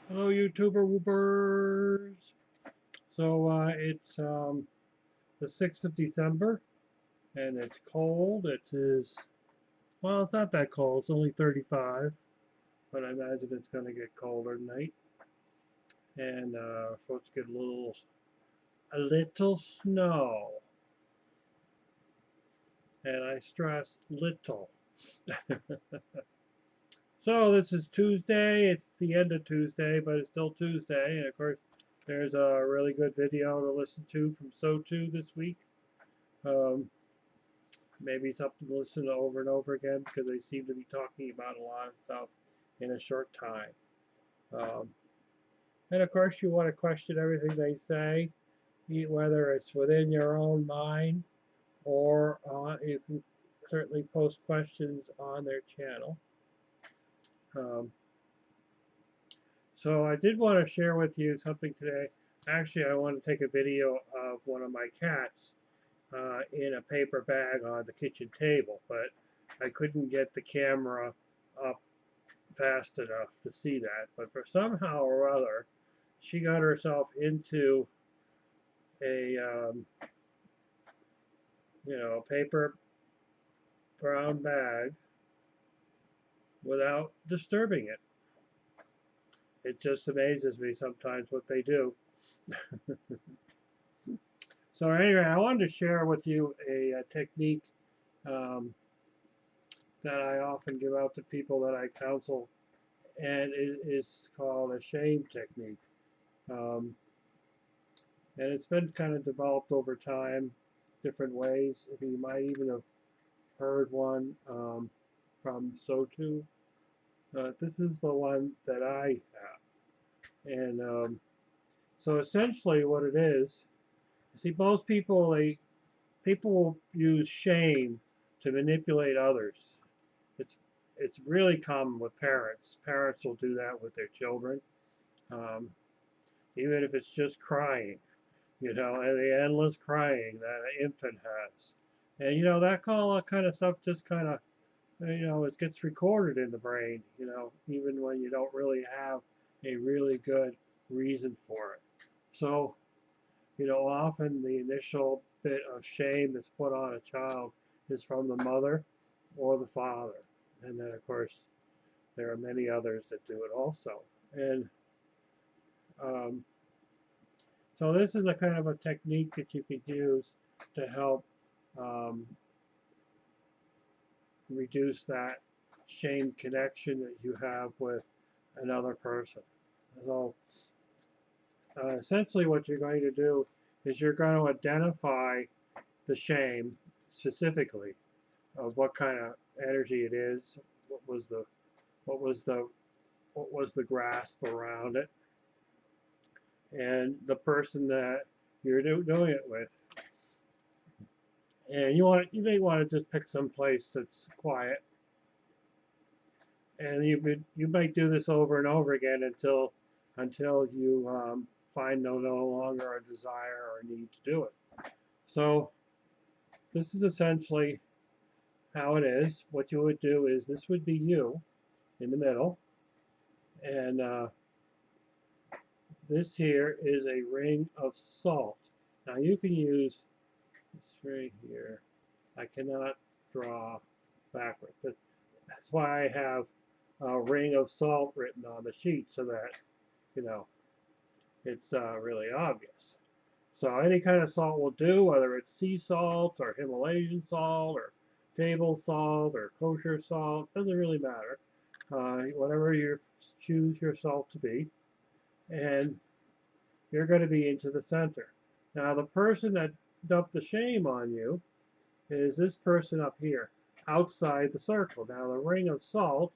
Hello, YouTuber Woopers. So it's the 6th of December, and it's cold. Well, it's not that cold. It's only 35, but I imagine it's going to get colder tonight. And supposed to get a little snow, and I stress little. So this is Tuesday. It's the end of Tuesday, but it's still Tuesday. And of course, there's a really good video to listen to from SoTu this week. Um, Maybe something to listen to over and over again because they seem to be talking about a lot of stuff in a short time. Um, and of course, you want to question everything they say, whether it's within your own mind or you can certainly post questions on their channel. Um, so I did want to share with you something today. Actually, I want to take a video of one of my cats in a paper bag on the kitchen table, but I couldn't get the camera up fast enough to see that. But for somehow or other, she got herself into a paper brown bag without disturbing it. It just amazes me sometimes what they do. So anyway, I wanted to share with you a technique um, that I often give out to people that I counsel, and it is called a shame technique. Um, and it's been kind of developed over time, different ways. You might even have heard one from SoTu. This is the one that I have. And so essentially what it is, see, most people will use shame to manipulate others. It's it's really common with parents. Parents will do that with their children, um, even if it's just crying, and the endless crying that an infant has. And that kind of stuff just kind of it gets recorded in the brain, even when you don't really have a really good reason for it. So, often the initial bit of shame that's put on a child is from the mother or the father. And then, of course, there are many others that do it also. And um, so this is a kind of a technique that you could use to help um, reduce that shame connection that you have with another person. So essentially what you're going to do is you're going to identify the shame specifically of what kind of energy it is, what was the what was the what was the grasp around it, and the person that you're doing it with. And you may want to just pick some place that's quiet, and you might do this over and over again until you find no longer a desire or a need to do it. So this is essentially how it is. What you would do is this would be you in the middle, and this here is a ring of salt. Now you can use this right here. I cannot draw backward, but that's why I have a ring of salt written on the sheet so that you know it's really obvious. So any kind of salt will do, whether it's sea salt or Himalayan salt or table salt or kosher salt, doesn't really matter. Whatever you choose your salt to be, and you're going to be into the center. Now the person that dumped the shame on you is this person up here, outside the circle. Now the ring of salt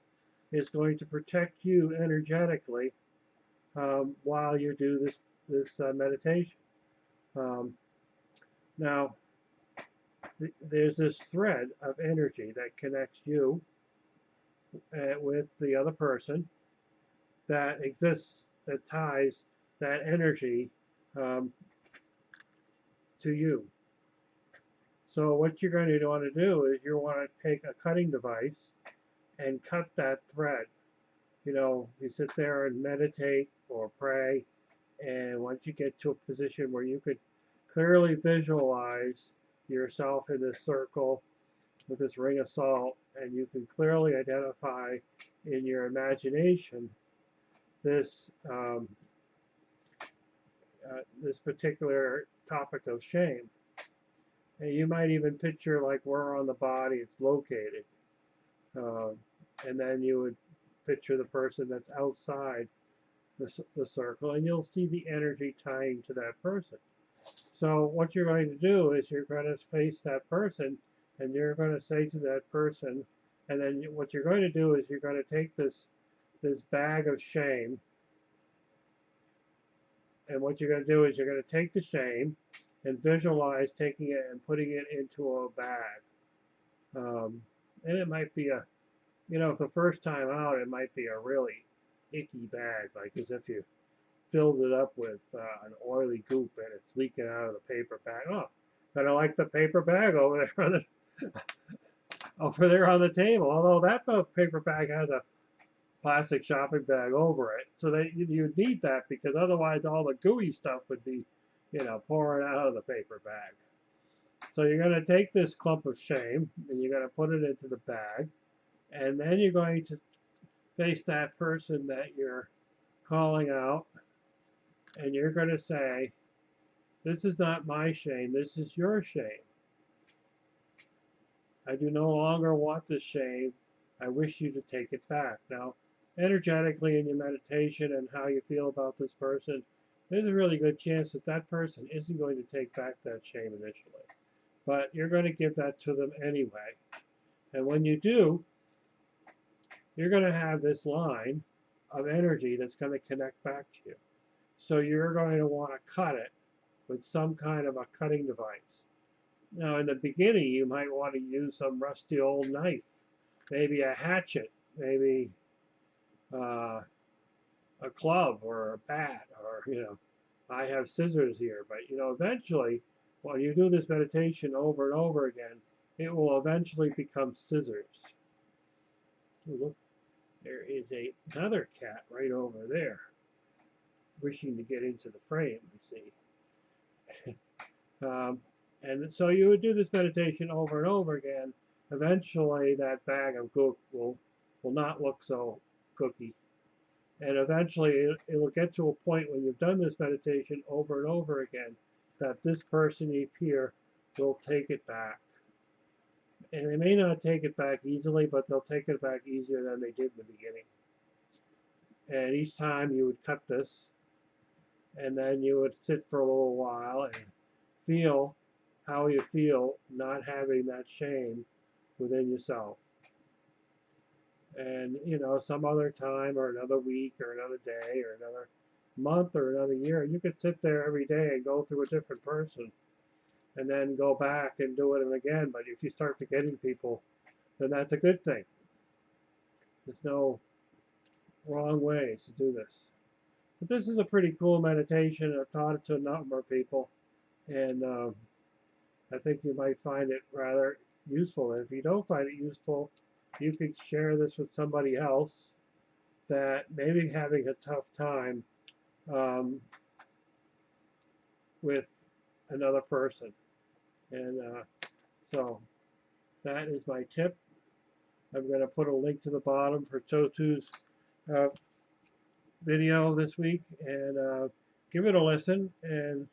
is going to protect you energetically while you do this meditation. Um, Now there's this thread of energy that connects you with the other person that exists, that ties that energy um, to you. So what you're going to want to do is you want to take a cutting device and cut that thread. you sit there and meditate or pray, and once you get to a position where you could clearly visualize yourself in this circle with this ring of salt, and you can clearly identify in your imagination this this particular topic of shame. And you might even picture like where on the body it's located. Um, and then you would picture the person that's outside the circle, and you'll see the energy tying to that person. So what you're going to do is you're going to face that person, and you're going to say to that person, and then what you're going to do is you're going to take this bag of shame, and what you're going to do is you're going to take the shame and visualize taking it and putting it into a bag. And it might be if the first time out, it might be a really icky bag, like as if you filled it up with an oily goop and it's leaking out of the paper bag. Oh, kind of like the paper bag over there on the table. Although that paper bag has a plastic shopping bag over it, so that you need that because otherwise all the gooey stuff would be, pouring out of the paper bag. So you're going to take this clump of shame and you're going to put it into the bag, and then you're going to face that person that you're calling out, and you're going to say, "This is not my shame, this is your shame. I do no longer want this shame. I wish you to take it back." Now, energetically in your meditation and how you feel about this person, there's a really good chance that that person isn't going to take back that shame initially. But you're going to give that to them anyway. And when you do, you're going to have this line of energy that's going to connect back to you. So you're going to want to cut it with some kind of a cutting device. Now, in the beginning, you might want to use some rusty old knife, maybe a hatchet, maybe a club or a bat, or, I have scissors here. But, eventually, when you do this meditation over and over again, it will eventually become scissors. Ooh, look, there is another cat right over there, wishing to get into the frame, you see. And so you would do this meditation over and over again. Eventually, that bag of gook will not look so cookie. And eventually, it will get to a point when you've done this meditation over and over again that this person here will take it back. And they may not take it back easily, but they'll take it back easier than they did in the beginning. And each time you would cut this, and then you would sit for a little while and feel how you feel not having that shame within yourself. And, some other time or another week or another day or another month or another year, you could sit there every day and go through a different person and then go back and do it again. But if you start forgetting people, then that's a good thing. There's no wrong ways to do this. But this is a pretty cool meditation. I've taught it to a number of people, and I think you might find it rather useful. And if you don't find it useful, you could share this with somebody else that may be having a tough time with another person. And so that is my tip. I'm going to put a link to the bottom for Totu's video this week, and give it a listen. And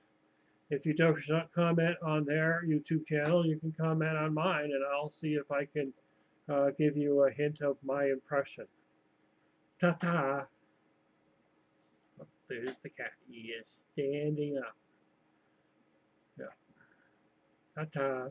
if you don't comment on their YouTube channel, you can comment on mine, and I'll see if I can give you a hint of my impression. Ta-ta! Oh, there's the cat. He is standing up. Yeah. Ta-ta.